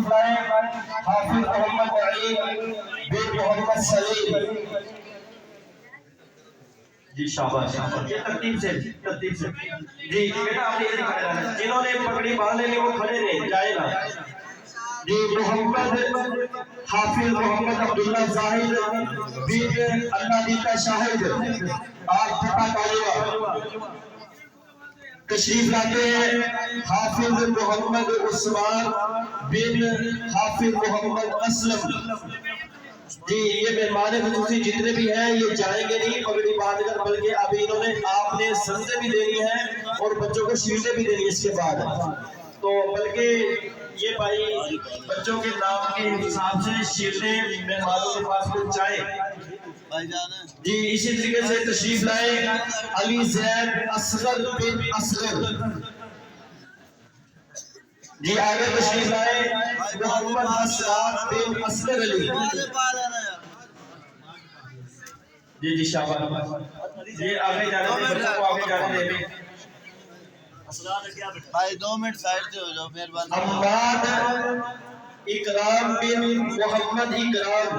तशरीफ लाए हाफिज मोहम्मद अली बिन मोहम्मद सलीम। जी शाबाश शाबाश, ये तरतीब से जी बेटा आपने ये खड़े रहना, जिन्होंने पगड़ी बांध लेनी वो खड़े रहे जाएगा। जी मोहम्मद हाफिज मोहम्मद अब्दुल्ला जाहिद बिन अल्लाह शाहिद आप फटा कालिया तशरीफ लाते हैं। हाफिज मोहम्मद उस्मान बिन हाफिज मोहम्मद असलम। जी ये मेहमान खुसूसी जितने भी हैं ये जाएंगे नहीं पगड़ी बांधकर, बल्कि अभी इन्होंने आपने सजदे भी देनी है और बच्चों को शील्डें भी देनी है इसके बाद। तो बल्कि ये भाई बच्चों के नाम के हिसाब से शील्डें मेहमानों के पास पहुंचाए जी। इसी तरीके से तशरीफ लाए अली जैद असगर बिन असगर जी, आगे तशरीफ लाए मोहम्मद असरात बिन असगर अली जी। जी शाबाश जी, आगे जाने दे बच्चों को, आगे जाने दे भाई 2 मिनट साइड से हो जाओ मेहरबानी। अम्माद इकराम बिन मोहम्मद इकराम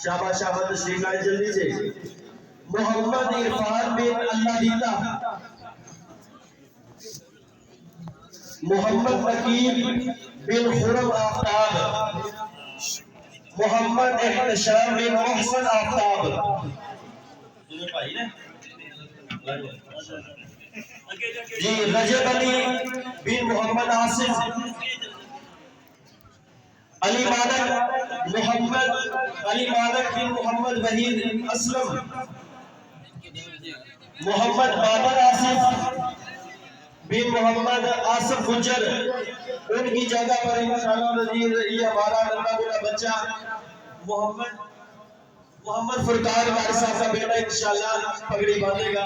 शाबाश शाबाश तशरीफ लाए जल्दी से। मोहम्मद इरफान बिन अल्लाह, मोहम्मद नकीब बिन खुरम आफ्ताब, मोहम्मद एहतशाम बिन मोहसन आफ्ताब जी। रजब अली बिन मोहम्मद आसिफ, अली मादक बिन मोहम्मद वहीद असलम, मोहम्मद बाबर आसिफ बिन मोहम्मद आसिफ गुजर, उनकी जगह पर इंशाअल्लाह ये हमारा नन्हा बुरा बच्चा मोहम्मद फुरकान वारिस साहब का बेटा इंशाअल्लाह पगड़ी बांधेगा।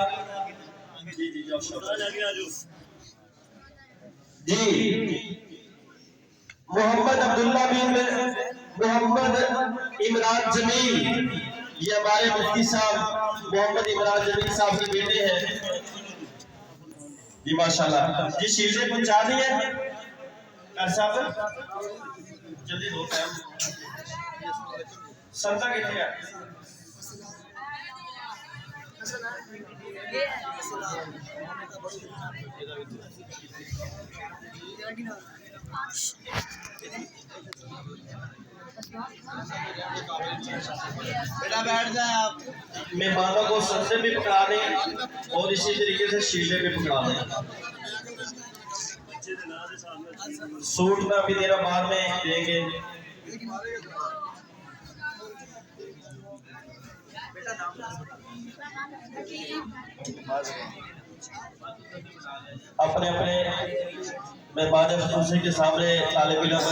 जी मोहम्मद अब्दुल्ला बिन मोहम्मद इमरान जमील, ये हमारे मुफ्ती साहब मोहम्मद इमरान जमील साहब के बेटे हैं जी माशाल्लाह। जी शील्डें पहुंचा दी है कर साहब जल्दी दो टाइम संता कितने है बेटा बैठ जाए आप। मेहमानों को सजदे भी पकड़ा दें और इसी तरीके से शील्डें भी पकड़ा दें। सूट में भी तेरा बाद में देंगे। अपने अपने मेहमान खुशी के सामने तालिब इल्म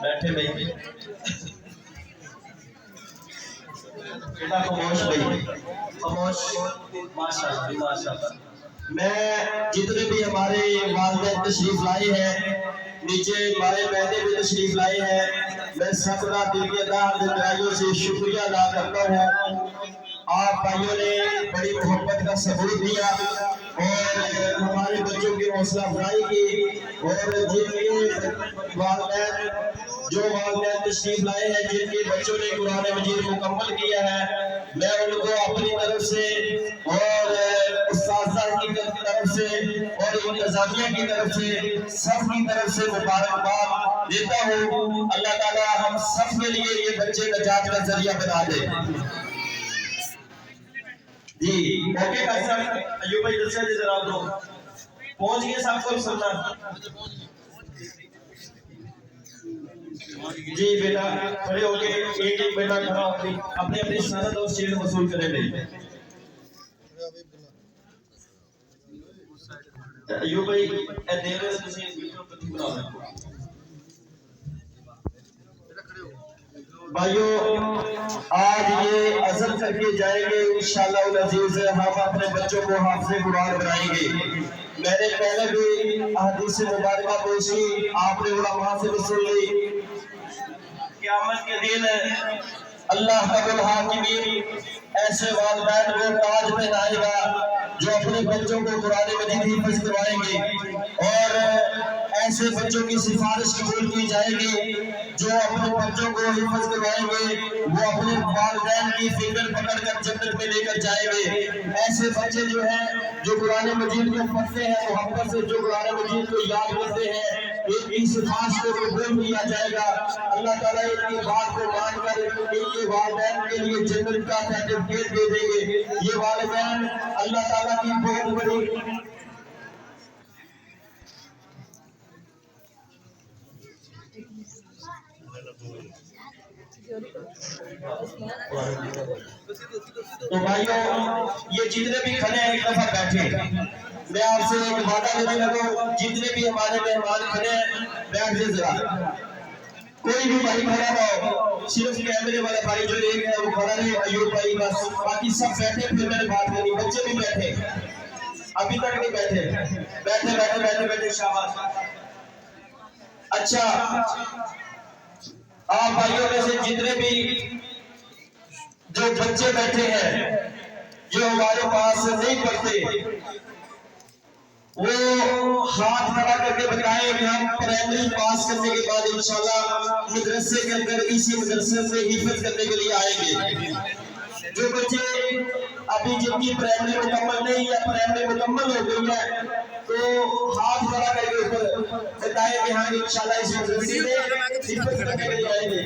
बैठे भाई बेटा खामोश भाई खामोश माशाल्लाह माशाल्लाह। मैं जितने भी हमारे वालिदैन तशरीफ लाए हैं नीचे हमारे बहने भी तशरीफ लाए हैं, मैं सबका दिल के गहराइयों से शुक्रिया अदा करता हूँ। आप भाइयों ने बड़ी मोहब्बत का सबूत दिया और हमारे बच्चों की हौसला अफजाई की और जिनके वालिदैन तशरीफ लाए हैं जिनके बच्चों ने कुरान मजीद मुकम्मल किया है, मैं उनको अपनी तरफ से और उस्ताज़ा की तरफ से और इंतज़ामिया की तरफ से सबकी तरफ से मुबारकबाद देता हूँ। अल्लाह ताला हम सब के लिए ये बच्चे नजात का जरिया बना दे जी। ओके भाई साहब अयूब भाई दर्शक जी जरा दो पहुंच गए साहब को सुनना जी। बेटा खड़े हो गए एक एक बेटा खड़ा होकर अपने अपनी सनद और शील्ड वसूल करें भाई। अयूब भाई देर से ਤੁਸੀਂ वीडियो कथी बना रहे हो भाइयों। आज ये अज़म करके जाएंगे इंशाअल्लाह अज़ीज़, हम अपने बच्चों को हाफ़िज़ कुरान बनाएंगे। मैंने पहले भी हदीस मुबारका पेश की, आपने उलमा से भी सुन ली। क़यामत के दिन अल्लाह तआला हाकिमीन ऐसे वालिदैन को ताज पहनाएगा जो अपने बच्चों को कुरान मजीद हिफ्ज़ करवाएंगे और ऐसे बच्चों की सिफारिश कबूल की जाएगी जो अपने बच्चों को हिफ्ज करवाएंगे, वो अपने वालिदैन की फिक्र पकड़कर जन्नत में लेकर जाएंगे। ऐसे बच्चे जो हैं जो कुरान मजीद को पढ़ते हैं, मोहब्बत से जो कुरान मजीद को याद करते हैं, इनकी सिफारिश को कबूल किया जाएगा। अल्लाह ताला इनकी बात को मानकर इनके वालिदैन के लिए जन्नत का सर्टिफिकेट दे देंगे। ये वालिदैन अल्लाह ताला की बहुत बड़ी तो भाइयों, ये जितने भी खड़े हैं एक दफा बैठे। मैं आपसे एक वादा देने लगा, जितने भी हमारे मेहमान खड़े हैं बैठ जाए जरा। कोई भी भाई खड़ा ना हो, सिर्फ कैमरे वाला भाई जो एक है वो खड़ा नहीं, अयूब भाई बस, बाकी सब बैठे। फिर मैंने बात करनी, बच्चे भी बैठे, अभी तक नहीं बैठे, बैठे बैठे बैठे बैठे शाबाश। अच्छा, आप भाइयों में से जितने भी जो बच्चे बैठे हैं जो हमारे पास नहीं पढ़ते, वो हाथ खड़ा करके बताएं कि हम प्राइमरी पास करने के बाद इंशाल्लाह मदरसे के अंदर इसी मदरसे से हिफज करने के लिए आएंगे। जो बच्चे अभी जिनकी प्राइमरी मुकम्मल नहीं है, प्राइमरी मुकम्मल हो गई है, तो हाथ खड़ा करके ऊपर बताएं कि हाँ इंशाल्लाह इस मदरसे में हिफज करने के लिए आएंगे।